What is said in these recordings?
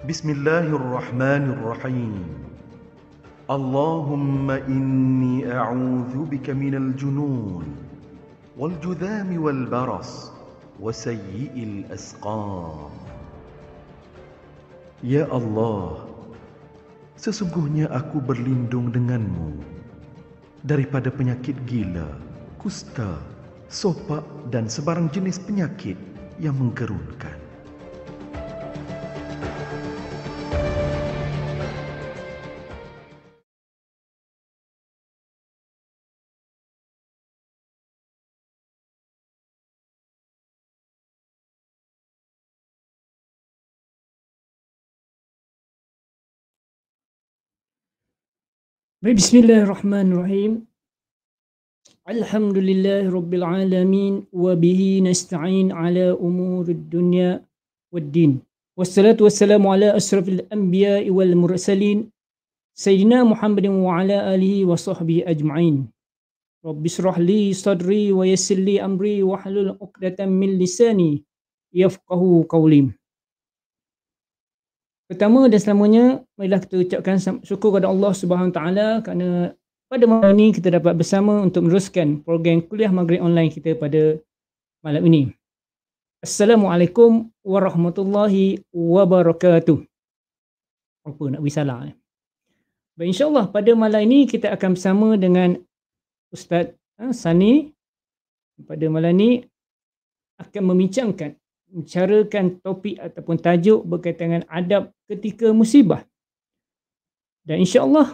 بسم الله الرحمن الرحيم اللهم إني أعوذ بك من الجنون والجذام والبرص وسيء الأسقام. Ya Allah, sesungguhnya aku berlindung denganmu daripada penyakit gila, kusta, sopak dan sebarang jenis penyakit yang menggerunkan. Bismillahirrahmanirrahim. Alhamdulillahirabbil alamin wa bihi nasta'in ala umurid dunya waddin. Wassalatu wassalamu ala asrafil anbiya'i wal mursalin sayyidina Muhammadin wa ala alihi wa sahbihi ajma'in. Rabbi shrah li sadri wa yassir li amri wa hlul 'uqdatam min lisani yafqahu qawli. Pertama dan selamanya, marilah kita ucapkan syukur kepada Allah Subhanahu Taala kerana pada malam ini kita dapat bersama untuk meneruskan program kuliah Maghrib online kita pada malam ini. Assalamualaikum warahmatullahi wabarakatuh. Apa nak beri salam? Baik, insya-Allah pada malam ini kita akan bersama dengan Ustaz Sani. Pada malam ini akan membicarakan topik ataupun tajuk berkaitan dengan adab ketika musibah. Dan insya-Allah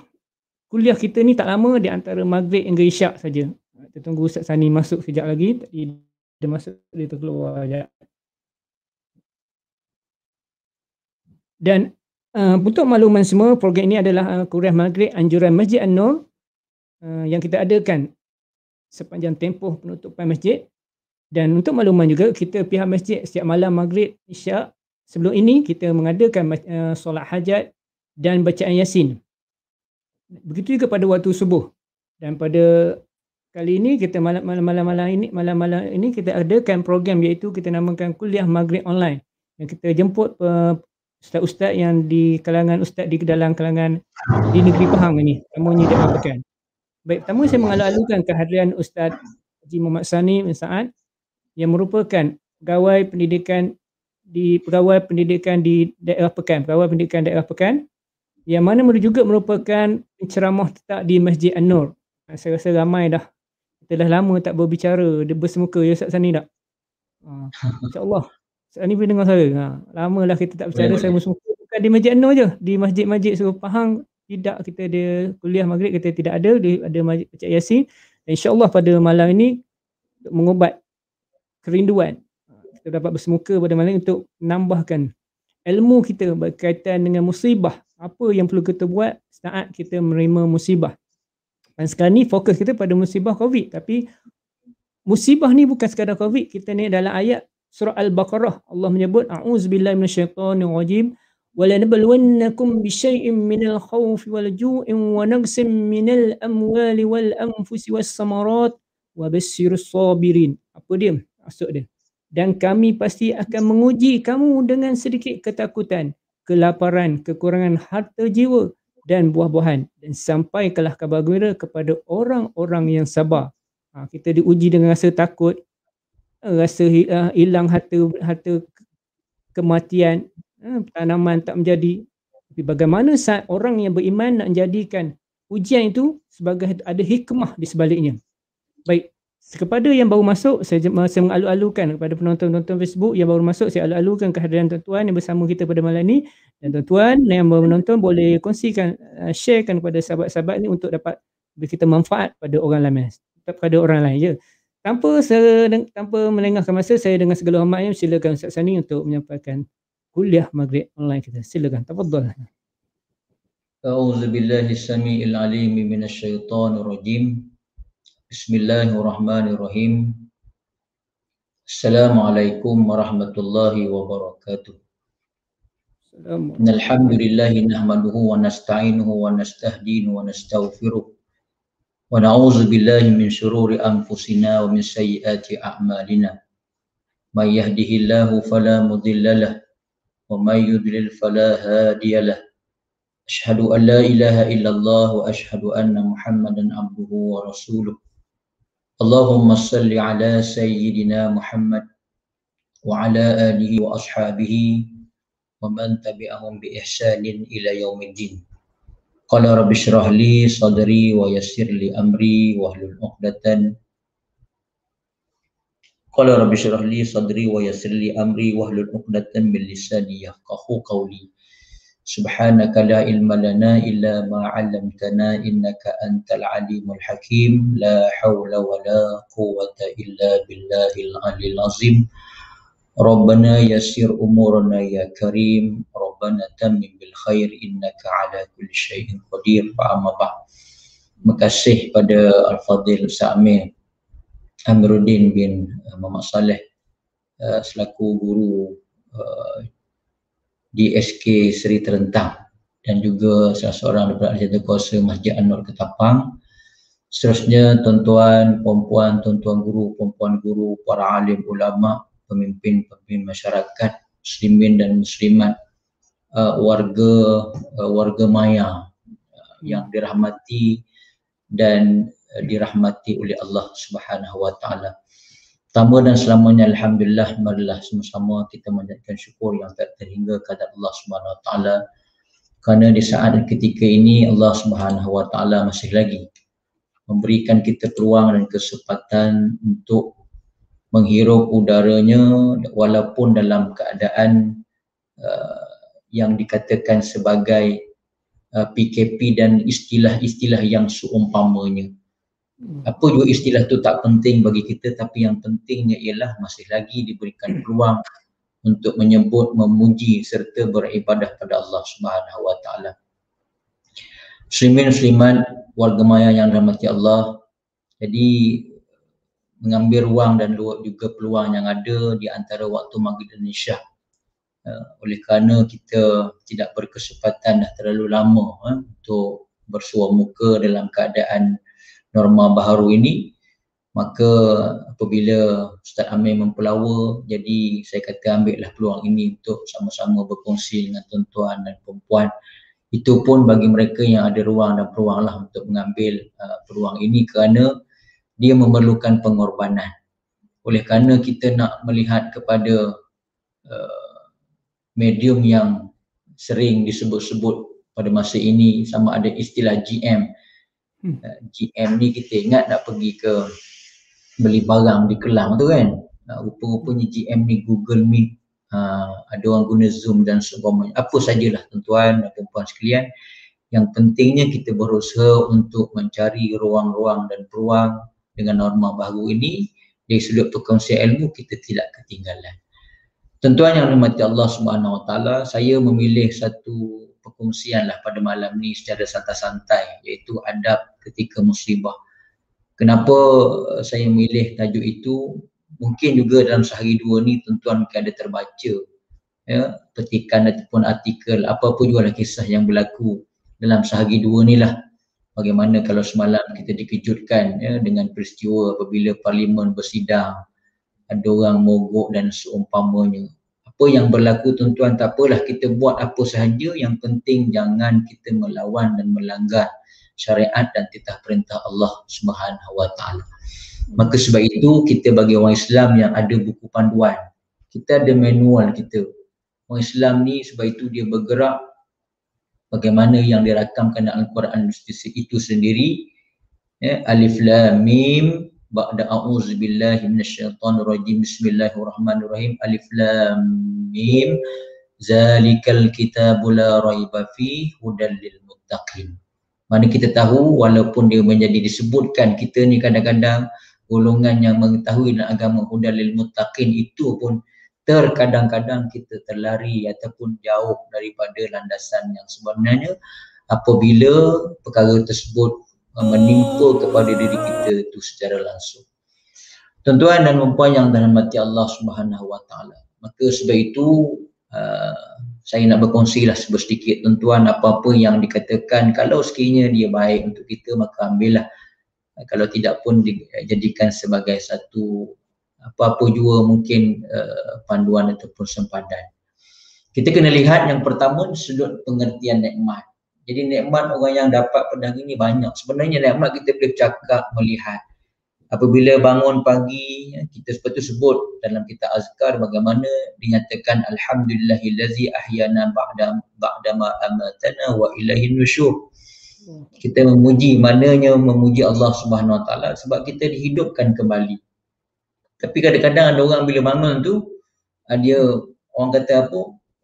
kuliah kita ni tak lama, di antara maghrib hingga isyak saja. Kita tunggu Ustaz Sani masuk sekejap lagi. Tadi dia masuk, dia terkeluar sekejap. Dan untuk makluman semua, program ini adalah kuliah maghrib anjuran Masjid An-Nur yang kita adakan sepanjang tempoh penutupan masjid. Dan untuk makluman juga, kita pihak masjid setiap malam maghrib isyak sebelum ini kita mengadakan solat hajat dan bacaan yasin. Begitu juga pada waktu subuh. Dan pada kali ini kita malam ini kita adakan program iaitu kita namakan kuliah maghrib online, yang kita jemput ustaz-ustaz yang di kalangan ustaz di dalam kalangan di negeri Pahang ini, namanya diapakan. Baik, pertama saya mengalu-alukan kehadiran Ustaz Haji Muhammad Sani bin Saad yang merupakan pegawai pendidikan di daerah Pekan, yang mana juga merupakan penceramah tetap di Masjid An-Nur. Saya rasa ramai dah, kita dah lama tak berbicara, dia bersemuka ya Ustaz Sani tak? InsyaAllah Ustaz Sani boleh dengar saya. Lama lah kita tak berbicara, saya bersemuka. Bukan di Masjid An-Nur je, di masjid-masjid seluruh Pahang tidak, kita ada kuliah maghrib kita tidak ada, ada majlis baca yasin. InsyaAllah pada malam ini untuk mengubat kerinduan, kita dapat bersemuka pada malam ini untuk menambahkan ilmu kita berkaitan dengan musibah, apa yang perlu kita buat saat kita menerima musibah. Dan sekarang ni fokus kita pada musibah Covid, tapi musibah ni bukan sekadar Covid. Kita ni dalam ayat surah Al-Baqarah, Allah menyebut a'udzubillahi minasyaitonirrajim wa lanabluwannakum bisyai'in minal khawfi wal ju'in wa naqsin minal amwali wal anfusi was samarat wa basyirus sabirin. Apa dia? Maksud dia, dan kami pasti akan menguji kamu dengan sedikit ketakutan, kelaparan, kekurangan harta jiwa dan buah-buahan, dan sampaikanlah kabar gembira kepada orang-orang yang sabar. Kita diuji dengan rasa takut, rasa hilang harta, kematian, tanaman tak menjadi. Tapi bagaimana saat orang yang beriman nak menjadikan ujian itu sebagai ada hikmah di sebaliknya. Baik, kepada yang baru masuk, saya mengalu-alukan kepada penonton-penonton Facebook yang baru masuk, saya alu-alukan kehadiran tuan-tuan yang bersama kita pada malam ini. Dan tuan-tuan yang baru menonton boleh kongsikan, sharekan kepada sahabat-sahabat ni untuk dapat kita manfaat pada orang lain, je. Tanpa melengahkan masa, saya dengan segala hormatnya silakan Ustaz Sani untuk menyampaikan kuliah maghrib online kita. Silakan, tafadhal. A'udzubillahi samiil alim minasyaitonir rajim. Bismillahirrahmanirrahim. Assalamualaikum warahmatullahi wabarakatuh. Alhamdulillahi nahmaduhu wa nasta'inuhu wa nastahdinuhu wa nastaghfiruh. Wa na'udzu billahi min syururi anfusina wa min sayyiati a'malina. May yahdihillahu fala mudhillalah ومن يضلل فلا هادي له أشهد أن لا إله إلا الله وأشهد أن محمدا عبده ورسوله اللهم صل على سيدنا محمد وعلى آله وأصحابه ومن تبعهم بإحسان إلى يوم الدين قال رب اشرح لي صدري ويسر لي أمري واحلل عقدة قال رب اشرح لي صدري ويسر لي أمري واحلل عقدة من لساني يفقهوا قولي سبحانك لا علم لنا إلا ما علمتنا إنك أنت العليم الحكيم لا حول ولا قوة إلا بالله العلي العظيم ربنا يسر أمورنا يا كريم ربنا تمم بالخير إنك على كل شيء قدير فأما بعد. Terima kasih pada Al-Fadhil Ustaz Amir Amiruddin bin Muhammad Saleh selaku guru di SK Seri Terentang dan juga salah seorang daripada ahli kuasa Masjid An-Nur Ketapang. Seterusnya tuan-tuan, puan-puan, tuan-tuan guru, puan-puan guru, para alim ulama, pemimpin-pemimpin masyarakat muslimin dan muslimat, warga maya yang dirahmati dan dirahmati oleh Allah Subhanahu wa taala. Pertama dan selamanya alhamdulillah, marilah sama-sama kita menjadikan syukur yang tak terhingga kepada Allah Subhanahu wa taala kerana di saat dan ketika ini Allah Subhanahu wa taala masih lagi memberikan kita peluang dan kesempatan untuk menghirup udaranya walaupun dalam keadaan yang dikatakan sebagai PKP dan istilah-istilah yang seumpamanya. Apa juga istilah itu tak penting bagi kita, tapi yang pentingnya ialah masih lagi diberikan peluang untuk menyebut, memuji serta beribadah pada Allah Subhanahu wa taala. Muslimin muslimat, warga maya yang dirahmati Allah, jadi mengambil ruang dan juga peluang yang ada di antara waktu maghrib dan isyak. Oleh kerana kita tidak berkesempatan dah terlalu lama untuk bersua muka dalam keadaan norma baharu ini, maka apabila Ustaz Amir mempelawa, jadi saya kata ambillah peluang ini untuk sama-sama berkongsi dengan tuan-tuan dan perempuan. Itu pun bagi mereka yang ada ruang dan peluanglah untuk mengambil peluang ini kerana dia memerlukan pengorbanan. Oleh kerana kita nak melihat kepada medium yang sering disebut-sebut pada masa ini, sama ada istilah GM. GM ni kita ingat nak pergi ke beli barang di Kelang tu kan. Rupa-rupanya GM ni Google Meet, ada orang guna Zoom dan sebagainya. Apa sajalah tuan-tuan dan perempuan sekalian, yang pentingnya kita berusaha untuk mencari ruang-ruang dan peluang dengan norma baru ini. Dari sudut perkongsian ilmu kita tidak ketinggalan. Tuan-tuan yang dirahmati Allah Subhanahu wa taala, saya memilih satu perkongsian lah pada malam ni secara santai-santai, iaitu adab ketika musibah. Kenapa saya memilih tajuk itu? Mungkin juga dalam sehari dua ni tuan-tuan mungkin ada terbaca petikan ataupun artikel apa pun juga kisah yang berlaku dalam sehari dua ni lah. Bagaimana kalau semalam kita dikejutkan dengan peristiwa apabila parlimen bersidang, ada orang mogok dan seumpamanya. Apa yang berlaku tuan-tuan, tak apalah, kita buat apa sahaja, yang penting jangan kita melawan dan melanggar syariat dan titah perintah Allah Subhanahu wa taala. Maka sebab itu kita bagi orang Islam yang ada buku panduan, kita ada manual kita. Orang Islam ni sebab itu dia bergerak bagaimana yang dirakamkan dalam Al-Quran itu sendiri. Alif Lam Mim ba'da a'udzubillahi minasyaitonirrajim bismillahirrahmanirrahim. Alif Lam Mim zalikal kitabu la raiba fihi hudal lil muttaqin. Mana kita tahu walaupun dia menjadi disebutkan kita ni kadang-kadang golongan yang mengetahui dalam agama hudal lil muttaqin, itu pun terkadang-kadang kita terlari ataupun jauh daripada landasan yang sebenarnya apabila perkara tersebut menimpa kepada diri kita itu secara langsung. Tuan-tuan dan puan yang dirahmati Allah Subhanahu wa taala, maka sebab itu saya nak berkongsilah sedikit tuan-tuan, apa-apa yang dikatakan kalau sekiranya dia baik untuk kita maka ambillah, kalau tidak pun dijadikan sebagai satu apa-apa juga mungkin panduan ataupun sempadan. Kita kena lihat yang pertama sudut pengertian nikmat. Jadi nikmat orang yang dapat pedang ini banyak. Sebenarnya nikmat kita boleh cakap, melihat. Apabila bangun pagi, kita seperti sebut dalam kitab azkar bagaimana dinyatakan alhamdulillahillazi ahyana ba'da ma amatana wa ilaihin nusyur. Kita memuji, maknanya memuji Allah Subhanahu Wa Taala sebab kita dihidupkan kembali. Tapi kadang-kadang ada orang bila bangun tu dia orang kata apa,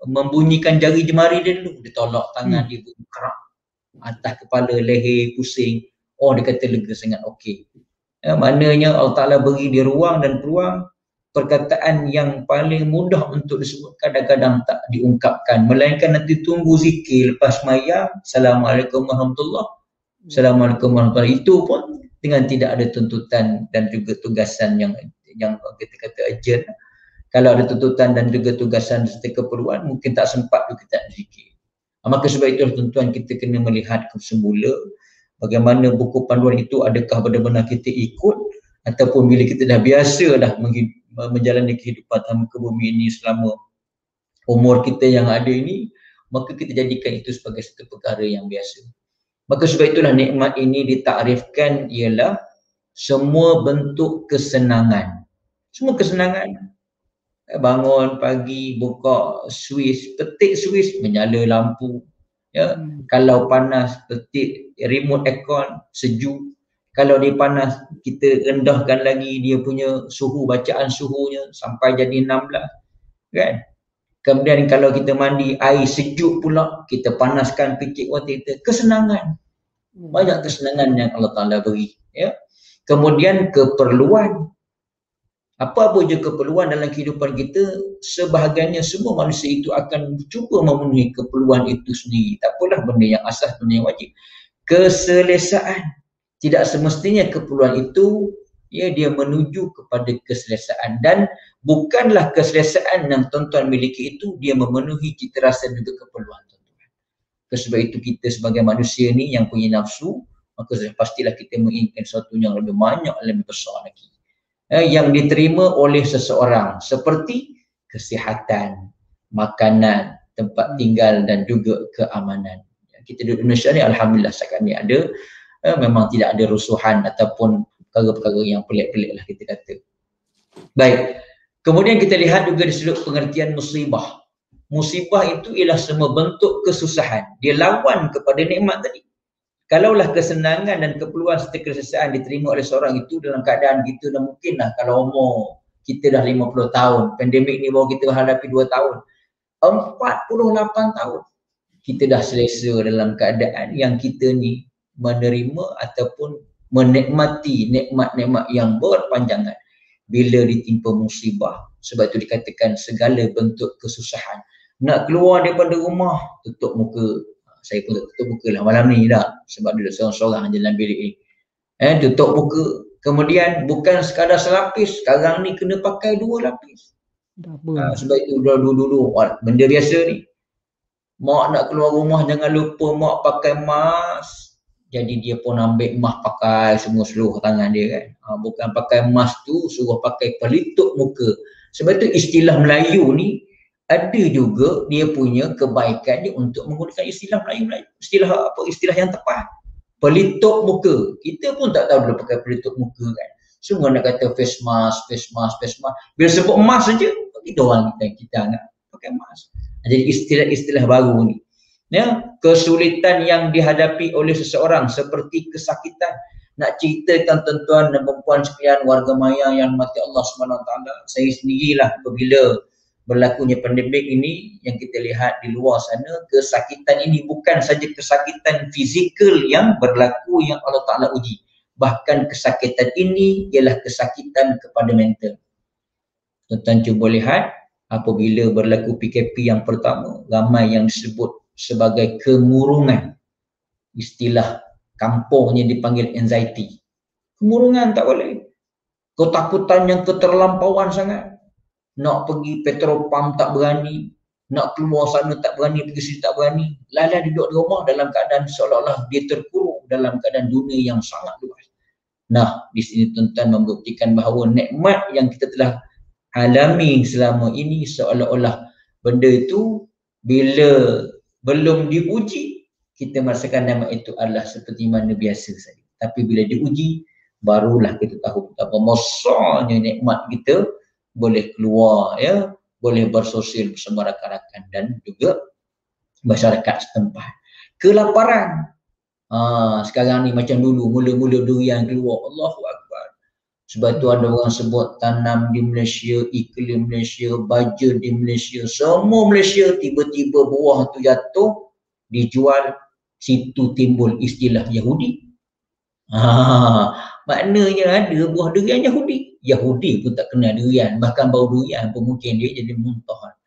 membunyikan jari jemari dia dulu, dia tolak tangan dia kerak atas kepala, leher pusing. Oh, dia kata lega sangat, okey. Maknanya Allah Ta'ala beri dia ruang dan peluang. Perkataan yang paling mudah untuk disebut kadang-kadang tak diungkapkan, melainkan nanti tunggu zikir lepas mayang, Assalamualaikum warahmatullahi, Assalamualaikum warahmatullahi. Itu pun dengan tidak ada tuntutan dan juga tugasan yang kita kata urgent. Kalau ada tuntutan dan juga tugasan serta keperluan, mungkin tak sempat juga kita zikir. Maka sebab itu tuan-tuan, kita kena melihat semula bagaimana buku panduan itu, adakah benar-benar kita ikut ataupun bila kita dah biasa dah menjalani kehidupan muka bumi ini selama umur kita yang ada ini, maka kita jadikan itu sebagai satu perkara yang biasa. Maka sebab itulah nikmat ini ditakrifkan ialah semua bentuk kesenangan. Semua kesenangan. Bangun pagi, buka switch, petik switch, menyala lampu. Ya, kalau panas petik remote aircon, sejuk. Kalau dia panas, kita rendahkan lagi dia punya suhu, bacaan suhunya sampai jadi 16, kan? Kemudian kalau kita mandi air sejuk pula, kita panaskan picit water kita. Kesenangan. Banyak kesenangan yang Allah Ta'ala beri, ya. Kemudian keperluan. Apa-apa je keperluan dalam kehidupan kita, sebahagiannya semua manusia itu akan cuba memenuhi keperluan itu sendiri. Tak apalah benda yang asas, benda yang wajib. Keselesaan. Tidak semestinya keperluan itu dia menuju kepada keselesaan, dan bukanlah keselesaan yang tuan-tuan miliki itu dia memenuhi cita rasa juga keperluan tuan-tuan. Sebab itu kita sebagai manusia ni yang punya nafsu, maka pastilah kita menginginkan sesuatu yang lebih banyak, lebih besar lagi. Yang diterima oleh seseorang seperti kesihatan, makanan, tempat tinggal dan juga keamanan. Kita di Indonesia ni alhamdulillah sekarang ni ada, memang tidak ada rusuhan ataupun perkara-perkara yang pelik-pelik lah kita kata. Baik, kemudian kita lihat juga di sudut pengertian musibah. Musibah itu ialah semua bentuk kesusahan. Dia lawan kepada nikmat tadi. Kalaulah kesenangan dan keperluan serta kesusahan diterima oleh seorang itu dalam keadaan gitu, dan mungkinlah kalau umur kita dah 50 tahun, pandemik ni baru kita hadapi 2 tahun, 48 tahun kita dah selesa dalam keadaan yang kita ni menerima ataupun menikmati nikmat-nikmat yang berpanjangan. Bila ditimpa musibah, sebab itu dikatakan segala bentuk kesusahan. Nak keluar daripada rumah, tutup muka. Saya pun tutup muka lah malam ni dah, sebab duduk seorang-seorang dalam bilik ni. Tutup muka. Kemudian bukan sekadar selapis, sekarang ni kena pakai 2 lapis. Sebab itu dulu benda biasa ni. Mak nak keluar rumah jangan lupa mak pakai mask. Jadi dia pun ambil mask pakai semua seluruh tangan dia, kan. Bukan pakai mask tu, suruh pakai pelitup muka. Sebab itu istilah Melayu ni ada juga dia punya kebaikan dia untuk menggunakan istilah Melayu. Istilah yang tepat. Pelitup muka. Kita pun tak tahu dulu pakai pelitup muka, kan. Semua nak kata face mask, face mask, face mask. Bila sebut mask saja, kita orang kita nak pakai mask. Jadi istilah-istilah baru ni. Ya, kesulitan yang dihadapi oleh seseorang seperti kesakitan. Nak ceritakan tuan-tuan dan perempuan sekalian, warga maya yang mati Allah SWT, saya sendirilah apabila berlakunya pandemik ini, yang kita lihat di luar sana, kesakitan ini bukan saja kesakitan fizikal yang berlaku yang Allah Ta'ala uji. Bahkan kesakitan ini ialah kesakitan kepada mental. Tuan-tuan cuba lihat, apabila berlaku PKP yang pertama, ramai yang disebut sebagai kemurungan. Istilah kampungnya dipanggil anxiety. Kemurungan tak boleh. Ketakutan yang keterlampauan sangat. Nak pergi petrol pump tak berani, nak keluar sana tak berani, pergi sini tak berani. Lala duduk di rumah dalam keadaan seolah-olah dia terkurung dalam keadaan dunia yang sangat luas. Nah, di sini tuan-tuan membuktikan bahawa nikmat yang kita telah alami selama ini seolah-olah benda itu Bila belum diuji, kita merasakan nikmat itu adalah seperti mana biasa saja. Tapi bila diuji, barulah kita tahu betapa besarnya nikmat kita boleh keluar, ya, boleh bersosial bersama rakan-rakan dan juga masyarakat setempat. Kelaparan. Sekarang ni macam dulu, mula-mula durian keluar, Allahu Akbar. Sebab tu ada orang sebut tanam di Malaysia, iklim Malaysia, baja di Malaysia, semua Malaysia, tiba-tiba buah tu jatuh, dijual, situ timbul istilah Yahudi. Maknanya ada buah durian Yahudi. Yahudi pun tak kenal durian, bahkan bau durian pun mungkin dia jadi muntah.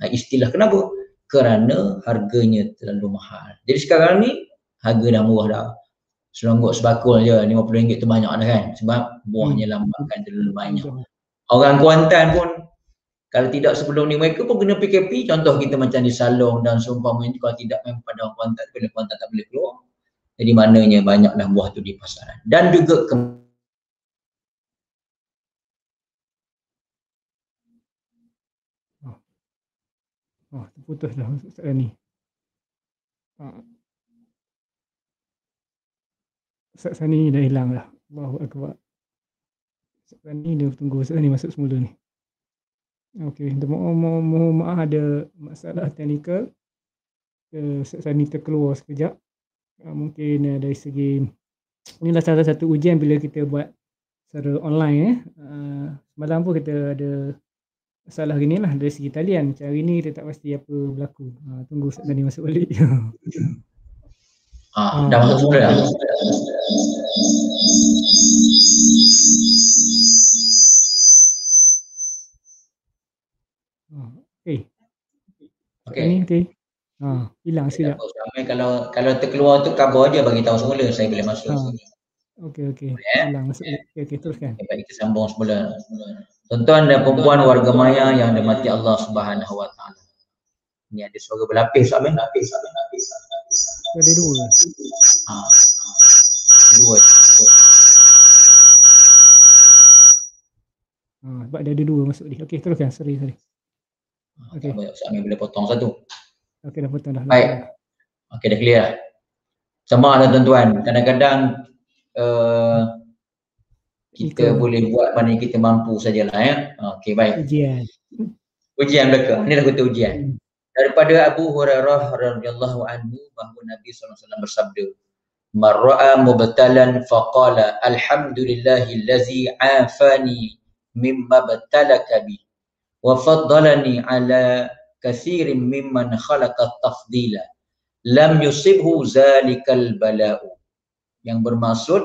Istilah kenapa? Kerana harganya terlalu mahal. Jadi sekarang ni harga dah murah dah. Selonggok sebakul je RM50 tu banyak dah kan, sebab buahnya lambatkan terlalu banyak. Orang Kuantan pun kalau tidak sebelum ni mereka pun kena PKP. Contoh kita macam di Salong dan seumpamanya, kalau tidak memang pada orang Kuantan, bila Kuantan tak boleh keluar. Jadi maknanya banyaklah buah tu di pasaran. Dan juga terputus dah Ustaz ni. Ustaz Sani dah hilang dah. Allahu Akbar. Ustaz Sani dia tunggu Ustaz Sani masuk semula ni. Okey, mohon maaf ada masalah teknikal. Ustaz Sani terkeluar sekejap. Mungkin dari segi, inilah salah satu ujian bila kita buat secara online. Semalam pun kita ada masalah gini lah dari segi talian. Macam hari ni kita tak pasti apa berlaku. Tunggu Ustaz Sani masuk balik. dah masuk semula dah. Okey. Hilang sekejap. Kalau terkeluar tu khabar je, bagi tahu semula saya boleh masuk. Okey. Hilang masuk. Okey, teruskan. Baik, kita sambung semula. Tuan-tuan dan puan warga Maya yang dirahmati Allah Subhanahu Wa Taala. Ini ada suara berlapis, Amin. Ada dua. Dua. Sebab dia ada dua masuk ni. Okey, teruskan. Sorry. Okey. Amin boleh potong satu. Okey, dah potong dah. Baik. Okey, dah clear. Sama ada tuan-tuan. Kadang-kadang kita boleh buat mana kita mampu sajalah, ya. Okey, baik. Ujian belaka. Ini dah kata ujian. Daripada Abu Hurairah radhiyallahu anhu bahawa Nabi SAW bersabda, "Man ra'a mubtalan faqala alhamdulillahillazi afani mimma btalaka bi wa faddalani ala katsirin mimman khalaqa tafdila lam yusibhu zalikal bala'u." Yang bermaksud,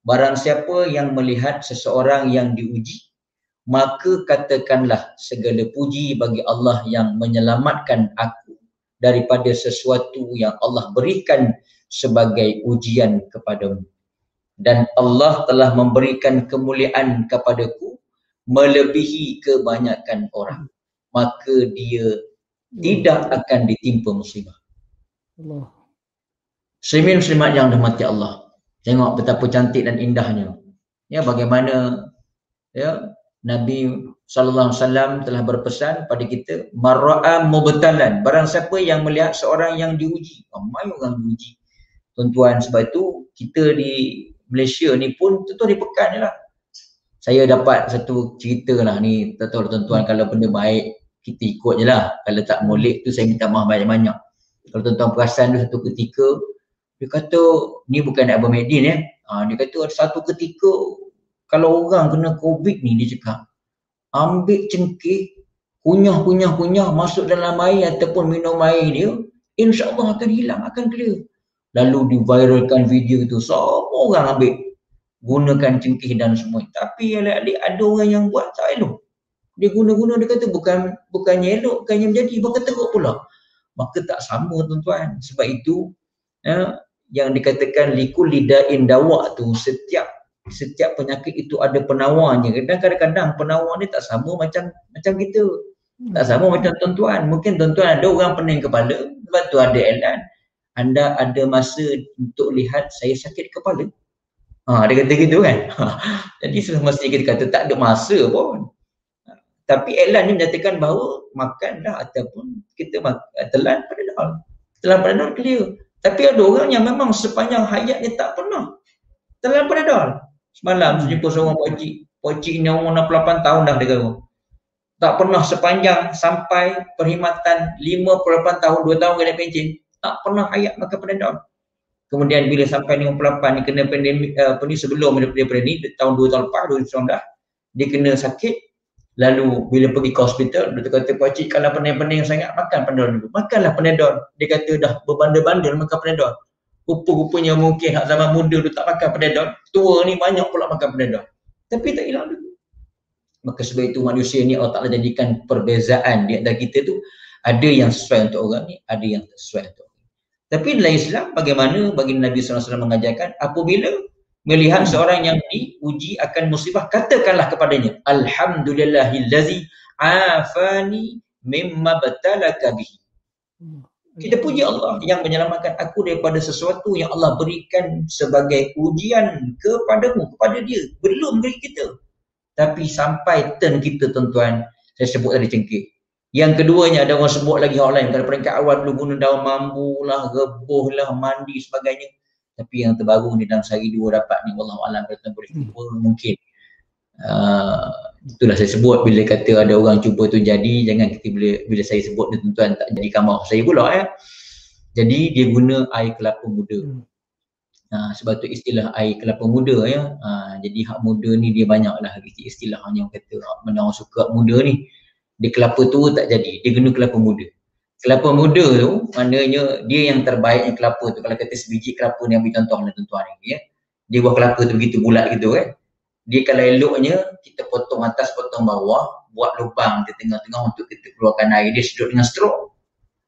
barang siapa yang melihat seseorang yang diuji, maka katakanlah segala puji bagi Allah yang menyelamatkan aku daripada sesuatu yang Allah berikan sebagai ujian kepadamu. Dan Allah telah memberikan kemuliaan kepadaku melebihi kebanyakan orang. Maka dia tidak akan ditimpa musibah. Allah. Muslimin-muslimat yang dirahmati Allah. Tengok betapa cantik dan indahnya. Ya, bagaimana Nabi SAW telah berpesan pada kita, marra'a mubtalan, barang siapa yang melihat seorang yang diuji. Ramai orang diuji, tuan-tuan. Sebab itu kita di Malaysia ni pun tuan-tuan di Pekan je lah. Saya dapat satu cerita lah ni, tak tahu tuan-tuan, kalau benda baik kita ikut je lah. Kalau tak molek tu saya minta maaf banyak-banyak. Kalau tuan-tuan perasan tu satu ketika, dia kata, ni bukan nak bermedin ya. Dia kata ada satu ketika, kalau orang kena COVID ni, dia cakap, ambil cengkeh, kunyah, masuk dalam air ataupun minum air dia, insya-Allah akan hilang, akan clear. Lalu diviralkan video itu, semua orang ambil, gunakan cengkeh dan semua. Tapi alik-alik ada orang yang buat tak elok. Dia guna-guna, dia kata bukannya elok, bukannya menjadi, bahkan teruk pula. Maka tak sama tuan-tuan. Sebab itu, yang dikatakan likulli da'in dawa' tu, setiap penyakit itu ada penawarnya. Kadang-kadang penawar ni tak sama macam kita. Tak sama macam tuan-tuan. Mungkin tuan-tuan ada orang pening kepala, sebab tu ada elan, anda ada masa untuk lihat saya sakit kepala. Dia kata gitu kan. Jadi semestinya kita kata tak ada masa pun. Tapi iklan ni menyatakan bahawa makanlah ataupun kita telan panadol. Telan panadol clear. Tapi ada orang yang memang sepanjang hayat ni tak pernah telan panadol. Semalam saya jumpa seorang pakcik ni umur 68 tahun dah dia kata. Tak pernah sepanjang sampai perkhidmatan 58 tahun, 2 tahun kena pencen, tak pernah hayat makan panadol. Kemudian bila sampai 58 ni kena pandemik sebelum daripada ni tahun 2 tahun lepas 2019 dia kena sakit. Lalu bila pergi ke hospital, doktor kata, pakcik kalau pening-pening sangat makan panadol dulu. Makanlah panadol. Dia kata dah berbandel-bandel makan panadol. Rupa-rupanya mungkin hak zaman muda tu tak makan panadol, tua ni banyak pula makan panadol. Tapi tak hilang dulu. Maka sebab itu manusia ni Allah Ta'ala jadikan perbezaan di antara kita tu, ada yang sesuai untuk orang ni, ada yang tak sesuai untuk orang. Tapi dalam Islam, bagaimana baginda Nabi SAW mengajarkan, apabila melihat seorang yang diuji akan musibah, katakanlah kepadanya, Alhamdulillahillazi afani mimma batalaka bihi. Kita puji Allah yang menyelamatkan aku daripada sesuatu yang Allah berikan sebagai ujian kepadamu, kepada dia. Belum dari kita. Tapi sampai turn kita, tuan-tuan, saya sebut tadi cengkeh. Yang keduanya, ada orang sebut lagi hal lain. Kalau peringkat awal dulu guna daun mambu lah, rebuh lah, mandi sebagainya. Tapi yang terbaru ni dalam sehari dua dapat ni, wallahualam, kita boleh cuba mungkin. Itulah saya sebut bila kata ada orang cuba tu jadi, jangan kita bila saya sebut ni tuan-tuan tak jadi kamar saya pula ya. Jadi dia guna air kelapa muda. Sebab tu istilah air kelapa muda ya. Jadi hak muda ni dia banyaklah istilahnya, orang kata mana orang suka hak muda ni. Dia kelapa tu tak jadi, dia guna kelapa muda. Kelapa muda tu maknanya dia yang terbaiknya kelapa tu. Kalau kata sebiji kelapa ni, ambil contoh lah tuan-tuan ni ya. Dia buah kelapa tu begitu bulat gitu kan. Dia kalau eloknya kita potong atas, potong bawah, buat lubang di tengah-tengah untuk kita keluarkan air. Dia sedut dengan straw.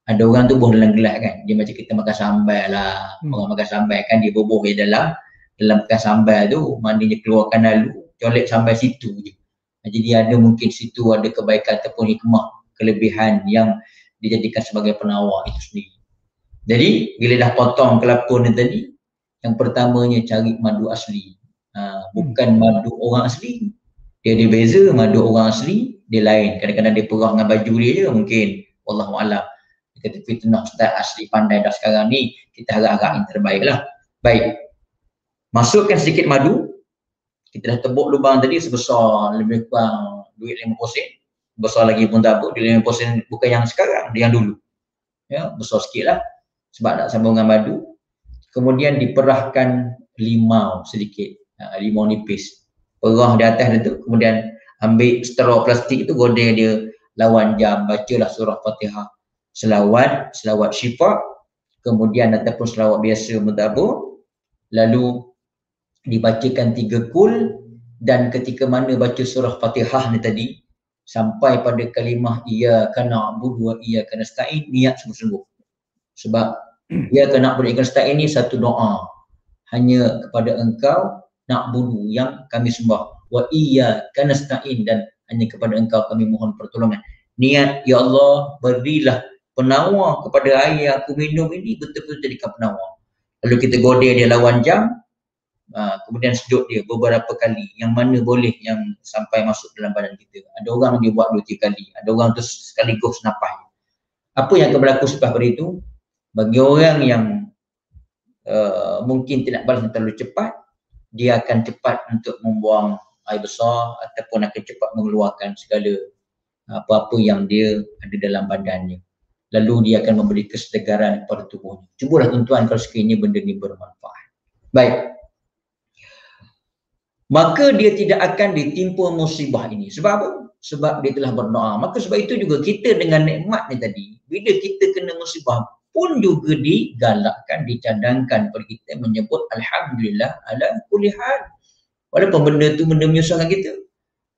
Ada orang tu buah dalam gelas kan. Dia macam kita makan sambal lah. Orang makan sambal kan, dia bubuh di dalam makan sambal tu, maknanya keluarkan lalu, colek sampai situ je. Jadi ada mungkin situ ada kebaikan ataupun hikmah, kelebihan yang dijadikan sebagai penawar itu sendiri. Jadi bila dah potong kelapa ni tadi, yang pertamanya cari madu asli. Bukan madu orang asli. Dia ada beza, madu orang asli dia lain. Kadang-kadang dia perah dengan baju dia je mungkin. Wallahualam. Dia kata fitnah ustaz asli pandai dah sekarang ni, kita harap-harap yang terbaik lah. Baik. Masukkan sedikit madu. Kita dah tebuk lubang tadi sebesar lebih kurang duit 50 sen. Besar lagi pun tak apa, dia 50 sen bukan yang sekarang, dia yang dulu. Ya, besar sikit lah. Sebab nak sambung dengan madu. Kemudian diperahkan limau sedikit. Limau nipis. Perah di atas dia tu. Kemudian ambil straw plastik tu, godeh dia lawan jam. Bacalah surah Fatihah. Selawat syifa. Kemudian ataupun selawat biasa mudabur. Lalu dibacakan 3 kul. Dan ketika mana baca surah Fatihah ni tadi, sampai pada kalimah iyyaka na'budu wa iyyaka nasta'in, niat sungguh-sungguh. Sebab iyyaka na'budu wa iyyaka nasta'in ni satu doa. Hanya kepada engkau na'budu yang kami sembah, wa iyyaka nasta'in, dan hanya kepada engkau kami mohon pertolongan. Niat, ya Allah, berilah penawar kepada air yang aku minum ini, betul-betul jadikan penawar. Lalu kita godeh dia lawan jam. Kemudian sedut dia beberapa kali, yang mana boleh yang sampai masuk dalam badan kita. Ada orang dia buat 2-3 kali, ada orang tu sekaligus nafas. Apa yang akan berlaku selepas itu? Bagi orang yang mungkin tidak balas terlalu cepat, dia akan cepat untuk membuang air besar ataupun akan cepat mengeluarkan segala apa-apa yang dia ada dalam badannya. Lalu dia akan memberi kesegaran kepada tubuhnya. Cubalah tuan-tuan kalau sekiranya benda ni bermanfaat. Baik. Maka dia tidak akan ditimpa musibah ini. Sebab apa? Sebab dia telah berdoa. Maka sebab itu juga kita dengan nikmat ni tadi, bila kita kena musibah pun juga digalakkan, dicadangkan kepada kita menyebut Alhamdulillah ala kulli hal. Walaupun benda tu benda menyusahkan kita.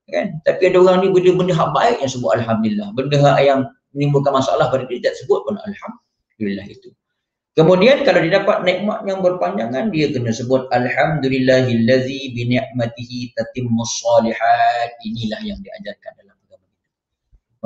Kan? Tapi ada orang ni benda hak baik yang sebut Alhamdulillah. Benda hak yang menimbulkan masalah pada dia tak sebut pun Alhamdulillah itu. Kemudian kalau dia dapat nikmat yang berpanjangan, dia kena sebut Alhamdulillahillazi bi ni'matihi tatimmus shalihat. Inilah yang diajarkan dalam agama kita.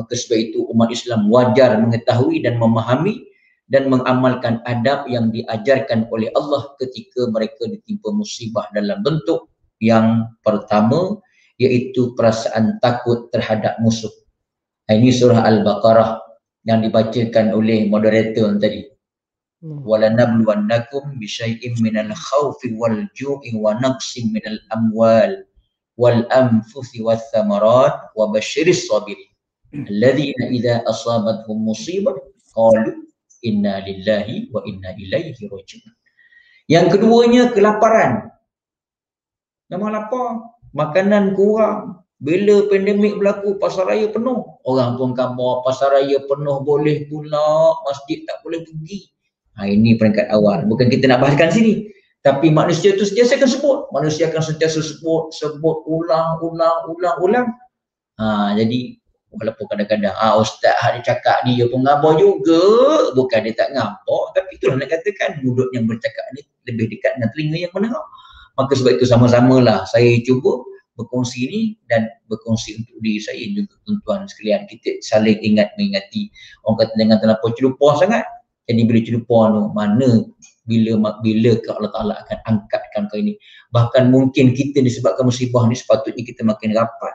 Maka sebab itu umat Islam wajar mengetahui dan memahami dan mengamalkan adab yang diajarkan oleh Allah ketika mereka ditimpa musibah dalam bentuk yang pertama, iaitu perasaan takut terhadap musuh. Ini surah Al-Baqarah yang dibacakan oleh moderator tadi. وَلَنَبْلُوَنَّكُمْ بِشَيْءٍ مِنَ الْخَوْفِ وَالْجُوعِ وَنَقْصٍ مِنَ الْأَمْوَالِ وَالْأَنْفُسِ وَالثَّمَرَاتِ وَبَشِّرِ الصَّابِرِينَ الَّذِينَ إِذَا أَصَابَتْهُمْ مُصِيبَةٌ قَالُوا إِنَّا لِلَّهِ وَإِنَّا إِلَيْهِ رَاجِعُونَ. Yang keduanya kelaparan. Memang lapar, makanan kurang. Bila pandemik berlaku, pasar raya penuh. Orang pun khabar pasar raya penuh, boleh pula masjid tak boleh pergi. Ini peringkat awal. Bukan kita nak bahaskan sini. Tapi manusia itu sentiasa akan sebut. Manusia akan sentiasa sebut ulang. Jadi walaupun kadang-kadang ustaz ada cakap dia pun ngabah juga. Bukan dia tak ngabah, tapi itulah nak katakan mulut yang bercakap ni lebih dekat dengan telinga yang mendengar. Maka sebab itu sama-samalah saya cuba berkongsi ni dan berkongsi untuk diri saya juga tuan-tuan sekalian. Kita saling ingat mengingati. Orang kata jangan terlampau celupah sangat. Jadi bila celupah tu mana bila ke Allah Ta'ala akan angkatkan kau ini. Bahkan mungkin kita disebabkan musibah ni sepatutnya kita makin rapat,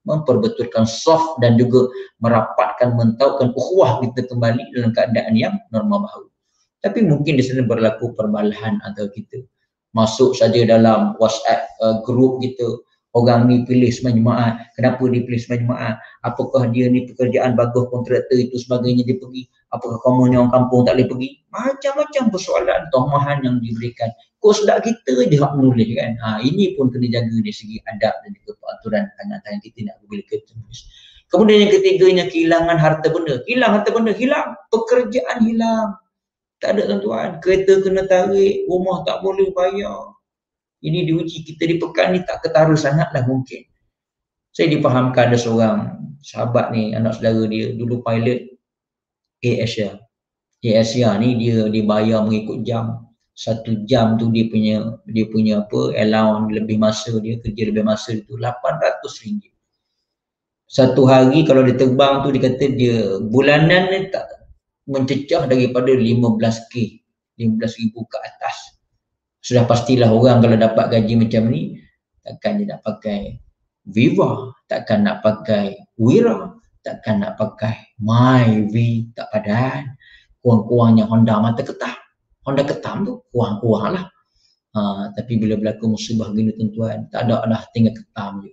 memperbetulkan soft dan juga merapatkan, mentaukan ukhuwah kita kembali dalam keadaan yang normal baharu. Tapi mungkin di sana berlaku perbalahan antara kita. Masuk saja dalam WhatsApp group kita, orang ni pilih sembang jemaah. Kenapa dia pilih sembang jemaah? Apakah dia ni pekerjaan bagus, kontraktor itu sebagainya dia pergi? Apakah kamu ni orang kampung tak boleh pergi? Macam-macam persoalan tomahan yang diberikan. Kosdak kita je hak menulis kan. Ini pun kena jaga dari segi adab dan juga peraturan tangan-tangan kita nak bila kita tulis. Kemudian yang ketiganya kehilangan harta benda. Hilang harta benda, hilang. Pekerjaan hilang. Tak ada tuan-tuan. Kereta kena tarik, rumah tak boleh bayar. Ini diuji kita di pekan ni tak ketara sangatlah mungkin. Saya difahamkan ada seorang sahabat ni, anak saudara dia dulu pilot AirAsia. AirAsia ni dia dibayar mengikut jam. 1 jam tu dia punya apa allowance lebih masa dia kerja lebih masa itu RM800. Satu hari kalau dia terbang tu dia kata dia bulanan ni tak mencecah daripada 15k, 15,000 ke atas. Sudah pastilah orang kalau dapat gaji macam ni takkan dia nak pakai Viva, takkan nak pakai Wira, takkan nak pakai Myvi, tak padan. Kurang-kurangnya Honda mata ketam. Honda ketam tu kurang-kurang lah. Tapi bila berlaku musibah gini tuan-tuan, tak ada dah, tinggal ketam je.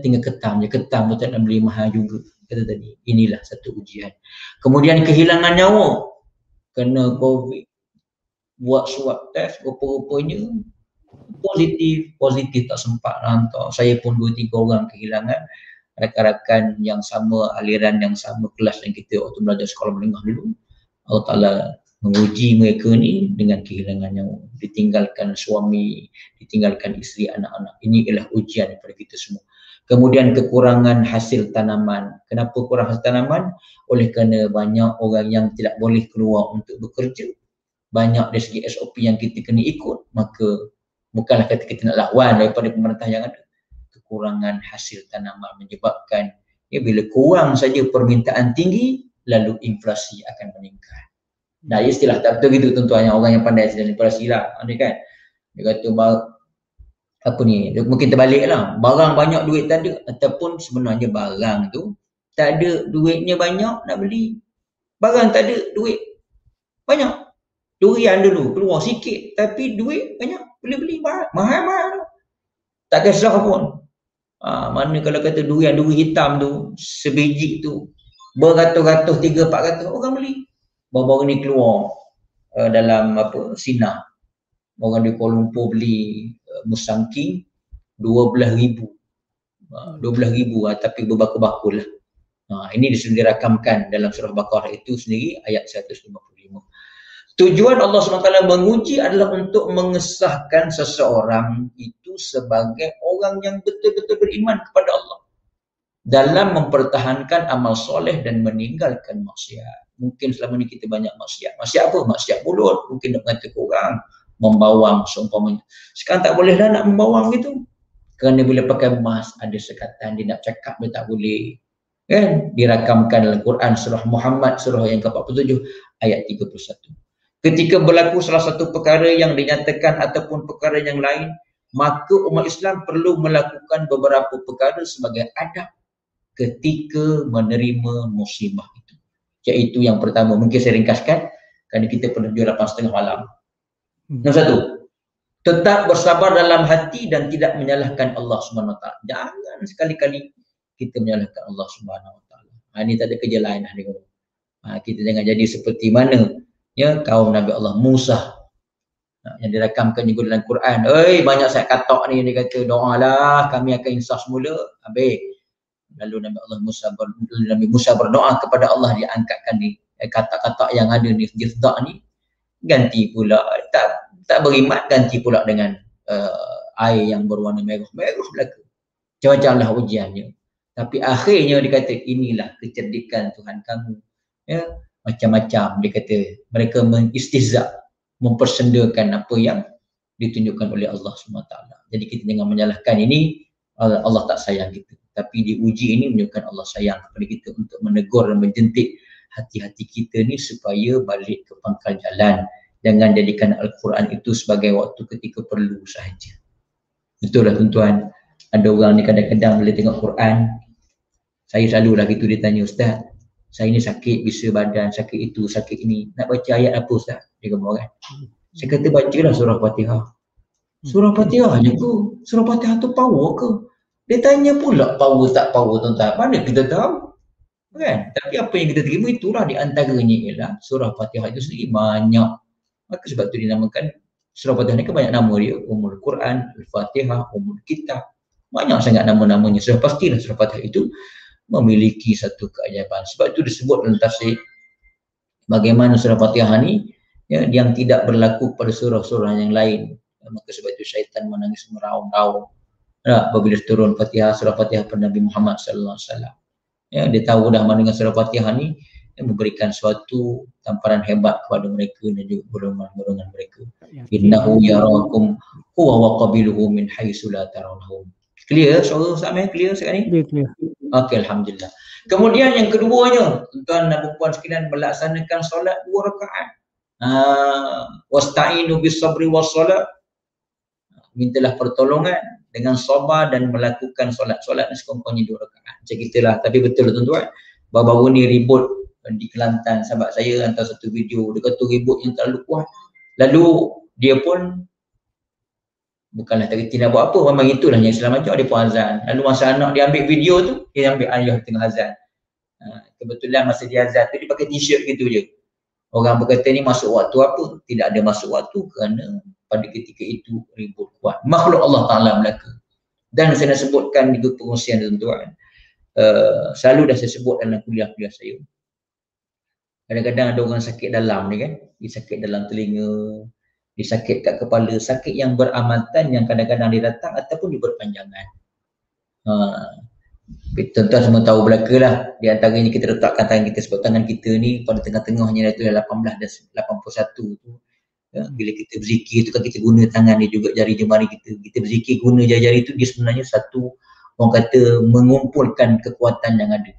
Tinggal ketam je. Ketam tu tak nak beli mahal juga. Kata tadi, inilah satu ujian. Kemudian kehilangan nyawa. Kena COVID. Buat swab test, rupa-rupanya positif tak sempat hantar. Saya pun 2-3 orang kehilangan. Rakan-rakan yang sama, aliran yang sama, kelas yang kita waktu belajar sekolah menengah dulu. Allah Ta'ala menguji mereka ni dengan kehilangan nyawa. Ditinggalkan suami, ditinggalkan isteri, anak-anak. Ini ialah ujian daripada kita semua. Kemudian kekurangan hasil tanaman. Kenapa kurang hasil tanaman? Oleh kerana banyak orang yang tidak boleh keluar untuk bekerja. Banyak dari segi SOP yang kita kena ikut. Maka bukanlah kata kita nak lawan daripada pemerintah yang ada. Kekurangan hasil tanaman menyebabkan bila kurang saja permintaan tinggi, lalu inflasi akan meningkat. Nah, istilah tak betul gitu tuan-tuan, yang orang yang pandai istilah inflasi lah. Kan? Dia kata apa ni, mungkin terbalik lah. Barang banyak duit tak ada, ataupun sebenarnya barang tu tak ada duitnya banyak nak beli. Barang tak ada duit banyak. Durian dulu keluar sikit tapi duit banyak, boleh beli mahal-mahal. Tak kisah pun. Mana kalau kata durian hitam tu, sebiji tu beratus-ratus, 300-400 orang beli. Baru-baru ni keluar dalam sinar. Orang di Kuala Lumpur beli Musang King 12,000. 12,000 tapi berbakul-bakul lah. Ini dirakamkan dalam surah Baqarah itu sendiri ayat 155. Tujuan Allah SWT menguji adalah untuk mengesahkan seseorang itu sebagai orang yang betul-betul beriman kepada Allah dalam mempertahankan amal soleh dan meninggalkan maksiat. Mungkin selama ni kita banyak maksiat. Maksiat apa? Maksiat mulut. Mungkin nak mengatakan orang membawang seumpamanya. Sekarang tak boleh dah nak membawang gitu. Kerana bila pakai mask ada sekatan, dia nak cakap dia tak boleh. Kan? Dirakamkan dalam Quran surah Muhammad surah yang ke-47 ayat 31. Ketika berlaku salah satu perkara yang dinyatakan ataupun perkara yang lain, maka umat Islam perlu melakukan beberapa perkara sebagai adab ketika menerima musibah itu. Iaitu yang pertama, mungkin saya ringkaskan kerana kita penuju 8:30 malam. Nombor 1, tetap bersabar dalam hati dan tidak menyalahkan Allah Subhanahu Wa Taala. Jangan sekali-kali kita menyalahkan Allah Subhanahu Wa Taala. Ini tak ada kerja lain dah dia. Kita jangan jadi seperti mana ya kaum Nabi Allah Musa yang dirakamkan juga dalam Quran. Banyak saya katak ni, dia kata doalah kami akan insaf semula. Habis lalu Nabi Musa berdoa kepada Allah, dia angkatkan ni kata-kata yang ada ni jizdak ni, ganti pula tak berimat, ganti pula dengan air yang berwarna merah belaka. Macam-macam lah ujiannya. Tapi akhirnya dia kata inilah kecerdikan Tuhan kamu. Ya, macam-macam dia kata mereka mengistihza, mempersendakan apa yang ditunjukkan oleh Allah SWT. Jadi kita jangan menyalahkan ini Allah tak sayang kita. Tapi diuji ini menunjukkan Allah sayang kepada kita untuk menegur dan menjentik hati-hati kita ni supaya balik ke pangkal jalan. Jangan jadikan Al-Quran itu sebagai waktu ketika perlu sahaja. Betul lah tuan-tuan. Ada orang ni kadang-kadang bila tengok Quran, saya selalulah gitu dia tanya, Ustaz, saya ni sakit, bisa badan, sakit itu, sakit ini. Nak baca ayat apa Ustaz? Dia kata kan. Saya kata bacalah surah Fatihah. Surah Fatihah je tu. Surah Fatihah tu power ke? Dia tanya pula power tak power tuan-tuan. Mana kita tahu? Kan? Tapi apa yang kita terima itulah di antaranya ialah surah Fatihah itu sendiri banyak. Maka sebab tu dinamakan surah Fatihah ni kan banyak nama dia. Ummul Quran, Al-Fatihah, Ummul Kitab. Banyak sangat nama-namanya. Sudah pastilah surah Fatihah itu memiliki satu keajaiban. Sebab itu disebut dalam tafsir bagaimana surah Fatihah ni ya, yang tidak berlaku pada surah-surah yang lain. Maka sebab itu syaitan menangis meraung-raung apabila turun Fatihah, surah Fatihah pada Nabi Muhammad sallallahu alaihi wasallam. Ya, dia tahu dah mana dengan surah Fatihah ni yang memberikan suatu tamparan hebat kepada mereka dan juga golongan-golongan mereka. Innahu yarakum huwa wa qabiluhu min haitsu la tarawnahum. Clear suara Ustaz Meh? Clear sekarang ni? Clear. Okey, alhamdulillah. Kemudian yang keduanya, tuan-tuan dan puan sekalian, melaksanakan solat 2 rakaat. Wasta'inu bis sabri was salat. Mintalah pertolongan dengan sabar dan melakukan solat ni sekurang-kurangnya 2 rakaat. Macam gitulah. Tapi betul tuan-tuan, baru-baru ni ribut di Kelantan, sahabat saya hantar satu video, dia kata ribut yang terlalu kuat. Lalu dia pun bukanlah tak kerti nak buat apa, memang itulah yang Islam ajar, dia pun azan. Lalu masa anak dia ambil video tu, dia ambil ayah tengah azan. Kebetulan masa dia azan tu dia pakai t-shirt gitu je. Orang berkata ni masuk waktu apa? Tidak ada masuk waktu kerana pada ketika itu ribut kuat. Makhluk Allah Ta'ala belaka. Dan saya nak sebutkan juga pengusian tuan-tuan. Selalu dah saya sebut dalam kuliah-kuliah saya. Kadang-kadang ada orang sakit dalam ni kan. Dia sakit dalam telinga, dia sakit kat kepala, sakit yang beramatan yang kadang-kadang dia datang ataupun dia berpanjangan. Tuan-tuan semua tahu belaka lah. Di antaranya kita letakkan tangan kita, sebab tangan kita ni pada tengah-tengahnya itu 18 dan 81 tu. Ya, bila kita berzikir tu kan kita guna tangan ni juga, jari jemari kita. Kita berzikir guna jari-jari tu, dia sebenarnya satu, orang kata mengumpulkan kekuatan yang ada.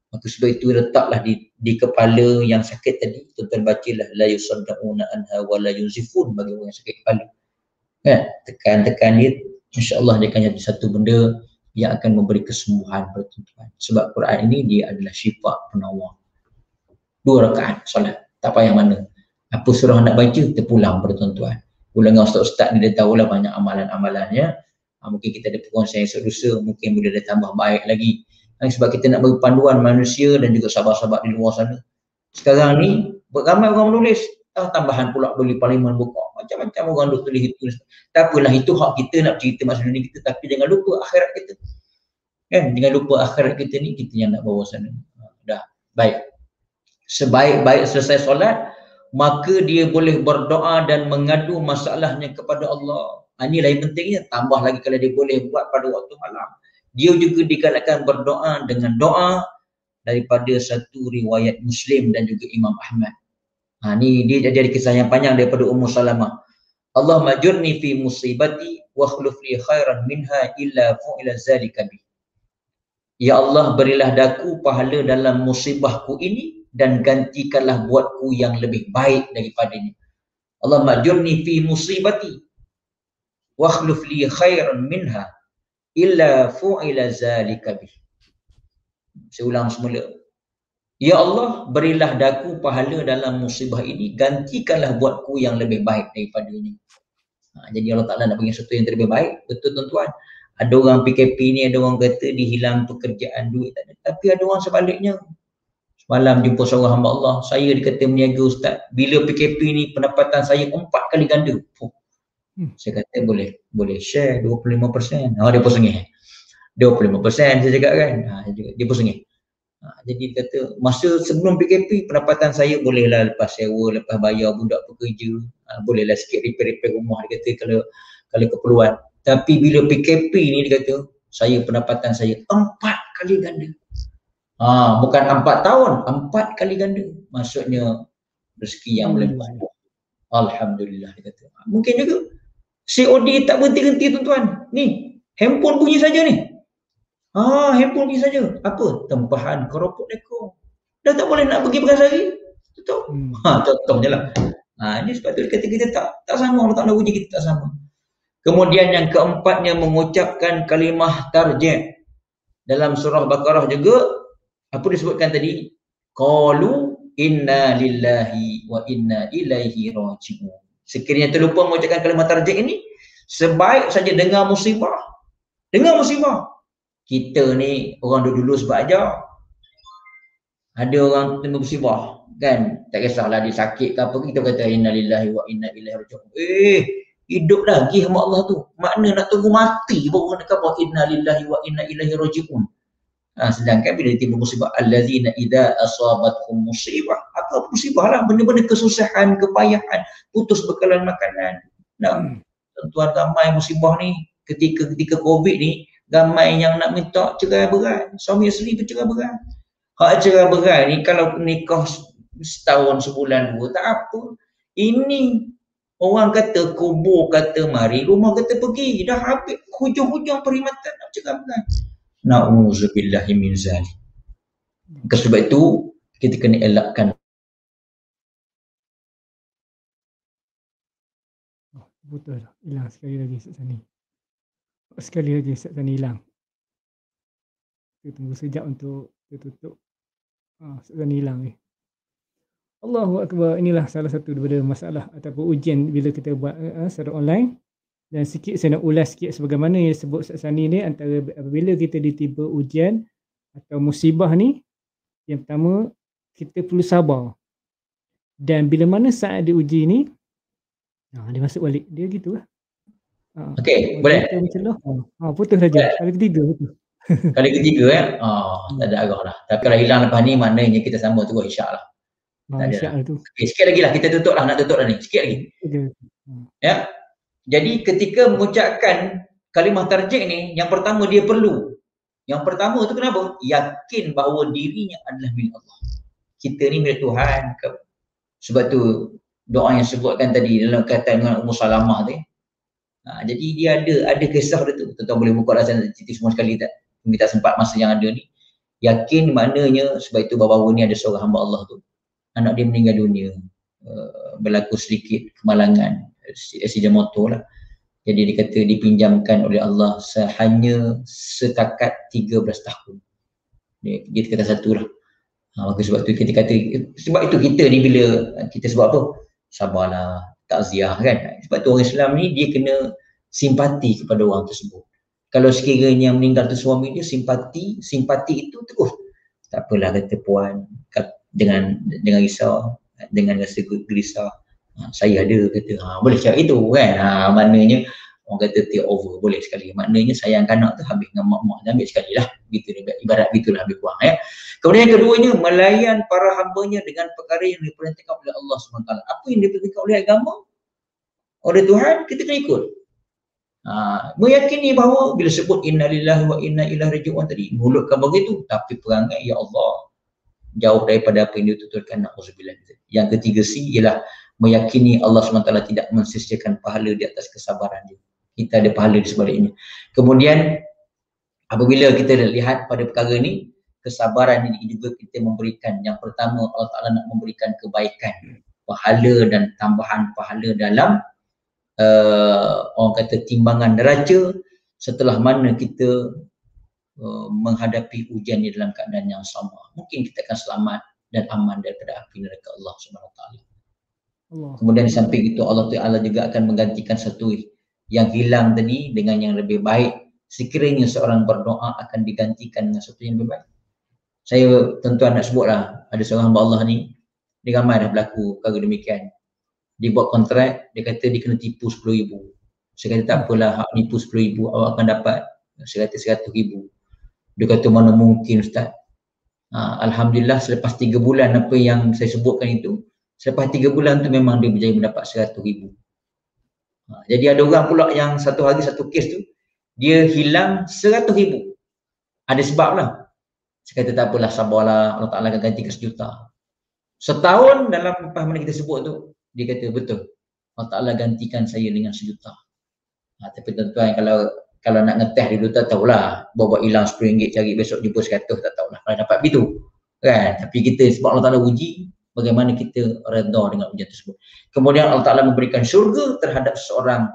Maka sebab itu letaklah di kepala yang sakit tadi, tuan-tuan bacalah la yusaddauna anha wa la yunzifun bagi orang yang sakit kepala. Kan? Tekan-tekan dia, insya-Allah dia akan jadi satu benda yang akan memberi kesembuhan kepada tuan-tuan. Sebab Quran ini dia adalah syifa penawar. 2 rakaat solat, tak payah mana. Apa surah nak baca, terpulang pada tuan-tuan. Ulangan ustaz-ustaz ni dia tahulah banyak amalan-amalannya. Mungkin kita ada perkongsian esok lusa, mungkin boleh dia tambah baik lagi. Sebab kita nak beri panduan manusia dan juga sahabat-sahabat di luar sana. Sekarang ni ramai orang menulis, tambahan pula beli parlimen buka. Macam-macam orang duk tulis itu. Tak apalah, itu hak kita nak cerita masa dunia kita, tapi jangan lupa akhirat kita. Kan? Jangan lupa akhirat kita ni, kita yang nak bawa sana. Dah, baik. Sebaik-baik selesai solat, maka dia boleh berdoa dan mengadu masalahnya kepada Allah. Ini lain pentingnya, tambah lagi kalau dia boleh buat pada waktu malam. Dia juga digalakkan berdoa dengan doa daripada satu riwayat Muslim dan juga Imam Ahmad. Ni dia jadi kisah yang panjang daripada Ummu Salamah. Allahumma jurni fi musibati wa akhlif li khairan minha illa fu'ila zalika bi. Ya Allah, berilah daku pahala dalam musibahku ini dan gantikanlah buatku yang lebih baik daripadanya. Allahumma jurni fi musibati wa akhlif li khairan minha illa fu'ila zalika bi. Saya ulang semula. Ya Allah, berilah daku pahala dalam musibah ini, gantikanlah buatku yang lebih baik daripadanya. Jadi Allah Ta'ala nak bagi sesuatu yang lebih baik. Betul tuan-tuan. Ada orang PKP ni, ada orang kata dihilang pekerjaan, duit tak ada. Tapi ada orang sebaliknya. Semalam jumpa seorang hamba Allah, saya dikata meniaga ustaz, bila PKP ni pendapatan saya 4 kali ganda. Saya kata boleh share 25%. Dia pun sengih. 25% saya cakap kan. Dia pun sengih. Jadi dia kata masa sebelum PKP pendapatan saya bolehlah lepas sewa, lepas bayar budak pekerja, bolehlah sikit repair rumah, dia kata kalau keperluan. Tapi bila PKP ni dia kata saya pendapatan saya 4 kali ganda. Bukan 4 tahun, 4 kali ganda. Maksudnya rezeki yang melimpah. Alhamdulillah dia kata. Mungkin juga COD tak berhenti-henti tuan-tuan. Ni handphone bunyi saja ni. Handphone bunyi saja. Apa? Tempahan keropok ekor. Dah tak boleh nak pergi beras lagi. Tutup. Contohnya lah. Ini sebab tu dia kata kita tak sama. Allah Ta'ala uji kita tak sama. Kemudian yang keempatnya mengucapkan kalimah tarjih. Dalam surah Baqarah juga, apa disebutkan tadi? Qalu inna lillahi wa inna ilaihi raji'un. Sekiranya terlupa mengucapkan kalimah tarjih ini, sebaik saja dengar musibah. Dengar musibah. Kita ni orang dulu sebab ajar. Ada orang kena musibah, kan? Tak kisahlah dia sakit ke apa, kita kata inna lillahi wa inna ilaihi raji'un. Hidup lagi sama Allah tu. Makna nak tunggu mati baru nak kata inna lillahi wa inna ilaihi raji'un. Sedangkan bila timbul musibah, allazina idza asabatkum musibah, apa musibah lah, benda-benda kesusahan, kepayahan, putus bekalan makanan. Tuan-tuan, ramai musibah ni ketika Covid ni, ramai yang nak minta cerai berai. Suami isteri tu cerai berai. Hak cerai berai ni kalau nikah setahun, sebulan, 2 tak apa. Ini orang kata kubur kata mari, rumah kata pergi. Dah habis hujung-hujung perkhidmatan nak cerai berai. Na'udzubillahi min zalik. Sebab itu kita kena elakkan. Betul. Hilang sekali lagi Ustaz Sani. Sekali lagi Ustaz Sani hilang. Kita tunggu sekejap untuk kita tutup. Ustaz Sani hilang ni. Allahu Akbar. Inilah salah satu daripada masalah ataupun ujian bila kita buat secara online. Dan sikit saya nak ulas sikit sebagaimana yang disebut Ustaz Sani ni, antara apabila kita ditiba ujian atau musibah ni, yang pertama kita perlu sabar. Dan bila mana saat diuji ni, dia masuk balik. Dia gitulah. Okey, boleh. Putus saja. Kali ketiga putus. Kali ketiga tak ada arah dah. Tapi kalau hilang lepas ni maknanya kita sambung terus insya-Allah. Insya-Allah tu. Okey, sikit lagi lah kita tutup lah, nak tutup dah ni. Sikit lagi. Ya. Jadi ketika mengucapkan kalimah tarjih ni, yang pertama dia perlu. Yang pertama tu kenapa? Yakin bahawa dirinya adalah milik Allah. Kita ni milik Tuhan. Sebab tu doa yang sebutkan tadi dalam kaitan dengan Ummu Salamah tu. Jadi dia ada kisah dia tu. Tuan-tuan boleh buka dah cerita semua sekali tak? Kita tak sempat masa yang ada ni. Yakin maknanya sebab itu baru-baru ni ada seorang hamba Allah tu. Anak dia meninggal dunia. Berlaku sedikit kemalangan. Aksiden motor lah. Jadi dia kata dipinjamkan oleh Allah hanya setakat 13 tahun. Dia kata satu lah. Maka sebab tu kita kata, sebab itu kita ni bila kita sebab apa? Sabarlah, takziah kan. Sebab tu orang Islam ni dia kena simpati kepada orang tersebut. Kalau sekiranya meninggal tu suami dia, simpati itu terus. Tak apalah kata puan, dengan risau, dengan rasa gerisah. Saya ada kata, boleh cakap itu kan. Maknanya orang kata take over, boleh sekali. Maknanya sayang kanak tu habis dengan mak-mak, ambil sekali lah. Gitu, ibarat gitulah lebih kurang ya. Kemudian yang keduanya, melayan para hambanya dengan perkara yang diperintahkan oleh Allah SWT. Apa yang diperintahkan oleh agama, oleh Tuhan, kita kena ikut. Meyakini bahawa bila sebut inna lillahi wa inna ilaihi raji'un tadi, mulutkan begitu, tapi perangai ya Allah jauh daripada apa yang dituturkan. Na'udzubillah. Yang ketiga ialah meyakini Allah SWT tidak mensisihkan pahala di atas kesabaran dia. Kita ada pahala di sebaliknya. Kemudian apabila kita lihat pada perkara ni, kesabaran ini juga kita memberikan. Yang pertama, Allah Ta'ala nak memberikan kebaikan, pahala dan tambahan pahala dalam orang kata timbangan neraca, setelah mana kita menghadapi ujian ini dalam keadaan yang sama, mungkin kita akan selamat dan aman daripada api neraka Allah Subhanahu Wa Taala. Kemudian di samping itu Allah Ta'ala juga akan menggantikan satu yang hilang tadi dengan yang lebih baik. Sekiranya seorang berdoa akan digantikan dengan satu yang lebih baik. Saya tuan-tuan nak sebutlah, ada seorang hamba Allah ni, dia ramai dah berlaku perkara demikian. Dia buat kontrak, dia kata dia kena tipu 10,000. Saya kata tak apalah, hak nipu 10,000 awak akan dapat 100,000. Dia kata mana mungkin Ustaz. Alhamdulillah selepas 3 bulan apa yang saya sebutkan itu, selepas 3 bulan tu memang dia berjaya mendapat 100,000. Jadi ada orang pula yang satu hari satu kes tu, dia hilang 100,000. Ada sebab lah. Saya kata tak apalah, sabarlah, Allah Ta'ala akan ganti ke 1 juta. Setahun dalam lepas mana kita sebut tu, dia kata betul, Allah Ta'ala gantikan saya dengan 1 juta. Tapi tuan-tuan, kalau nak ngeteh dulu tak tahulah, bawa hilang RM10 cari besok jumpa 100, tak tahulah kalau dapat begitu kan. Tapi kita sebab Allah Ta'ala uji, bagaimana kita redha dengan ujian tersebut. Kemudian Allah Ta'ala memberikan syurga terhadap seorang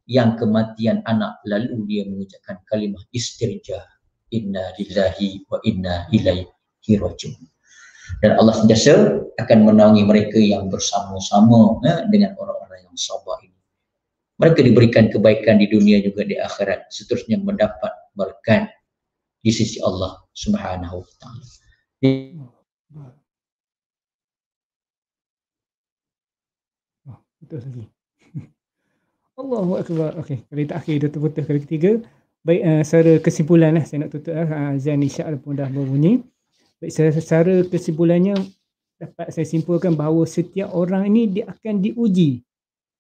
yang kematian anak, lalu dia mengucapkan kalimah istirjah, inna lillahi wa inna ilaihi raji'un. Dan Allah sentiasa akan menaungi mereka yang bersama-sama dengan orang-orang yang sabar ini. Mereka diberikan kebaikan di dunia juga di akhirat, seterusnya mendapat berkat di sisi Allah Subhanahu Wa Taala. Betul lagi. Allahu Akbar. Okey, kali terakhir dah terputus kali ketiga. Baik, secara kesimpulan lah saya nak tutup azan isyak pun dah berbunyi. Baik, secara kesimpulannya dapat saya simpulkan bahawa setiap orang ini dia akan diuji.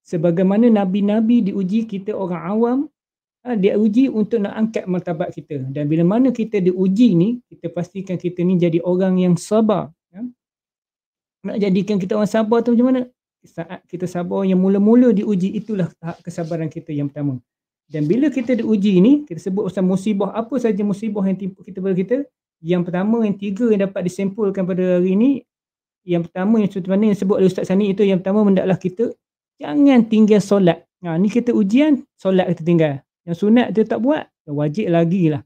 Sebagaimana nabi-nabi diuji, kita orang awam dia uji untuk nak angkat martabat kita. Dan bila mana kita diuji ni, kita pastikan kita ni jadi orang yang sabar. Nak jadikan kita orang sabar tu macam mana? Saat kita sabar yang mula-mula diuji, itulah tahap kesabaran kita yang pertama. Dan bila kita diuji ni, kita sebut pasal musibah, apa saja musibah yang timpa kita pada kita. Yang pertama, yang 3 yang dapat disimpulkan pada hari ini. Yang pertama, yang seperti mana yang sebut oleh Ustaz Sani itu, yang pertama hendaklah kita jangan tinggal solat. Ni kita ujian, solat kita tinggal. Yang sunat kita tak buat, wajib lagi lah.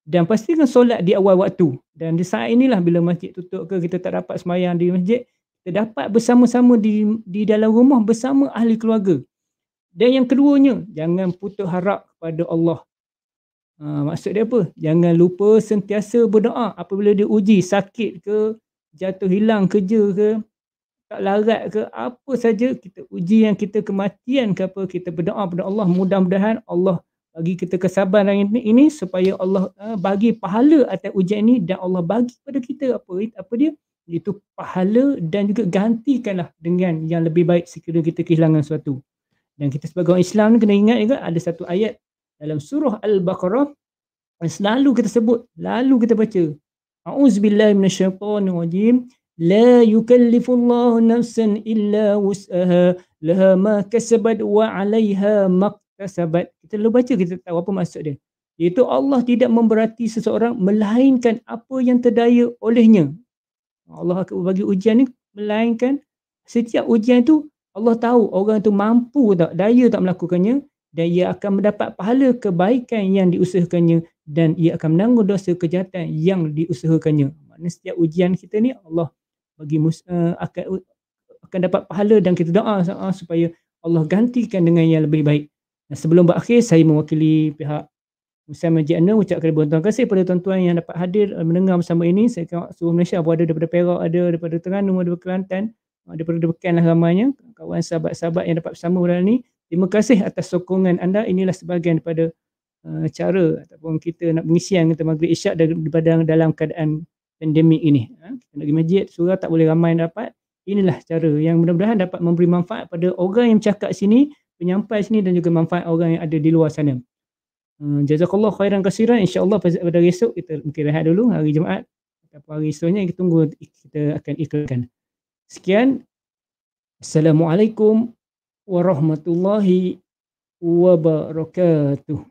Dan pastikan solat di awal waktu. Dan di saat inilah bila masjid tutup ke, kita tak dapat sembahyang di masjid, kita dapat bersama-sama di dalam rumah bersama ahli keluarga. Dan yang keduanya, jangan putus harap kepada Allah. Maksud dia apa? Jangan lupa sentiasa berdoa apabila dia uji, sakit ke, jatuh hilang kerja ke, tak larat ke, apa saja kita uji yang kita kematian ke apa, kita berdoa kepada Allah, mudah-mudahan Allah bagi kita kesabaran ini supaya Allah bagi pahala atas ujian ini, dan Allah bagi pada kita apa dia? Itu pahala, dan juga gantikanlah dengan yang lebih baik sekiranya kita kehilangan sesuatu. Dan kita sebagai orang Islam kena ingat juga ada satu ayat dalam surah Al-Baqarah yang selalu kita sebut, lalu kita baca. A'udzubillahi minasyaitonirrajim. La yukallifullahu nafsan illa wus'aha laha ma kasabat wa 'alaiha maktasabat. Kita lalu baca, kita tahu apa maksud dia. Iaitu Allah tidak memberati seseorang melainkan apa yang terdaya olehnya. Allah akan bagi ujian ni, melainkan setiap ujian itu Allah tahu orang itu mampu tak, daya tak melakukannya, dan ia akan mendapat pahala kebaikan yang diusahakannya, dan ia akan menanggung dosa kejahatan yang diusahakannya. Maknanya setiap ujian kita ni Allah bagi akan dapat pahala, dan kita doa supaya Allah gantikan dengan yang lebih baik. Dan sebelum berakhir, saya mewakili pihak Muslim Masjid An-Nur ucapkan ribuan terima kasih kepada tuan-tuan yang dapat hadir mendengar bersama ini. Saya tengok seluruh Malaysia, ada daripada Perak, ada daripada Terengganu, ada daripada Kelantan, daripada Bekan lah ramainya, kawan sahabat-sahabat yang dapat bersama pada ini. Terima kasih atas sokongan anda. Inilah sebahagian daripada cara ataupun kita nak pengisian kita maghrib isyak dalam keadaan pandemik ini. Kita nak pergi masjid, surau tak boleh ramai dapat. Inilah cara yang mudah-mudahan dapat memberi manfaat pada orang yang bercakap sini, penyampai sini, dan juga manfaat orang yang ada di luar sana. Jazakallah khairan kasiran. InsyaAllah pada hari esok kita mungkin rehat dulu, hari Jumaat ataupun hari esoknya kita tunggu, kita akan ikutkan. Sekian. Assalamualaikum warahmatullahi wabarakatuh.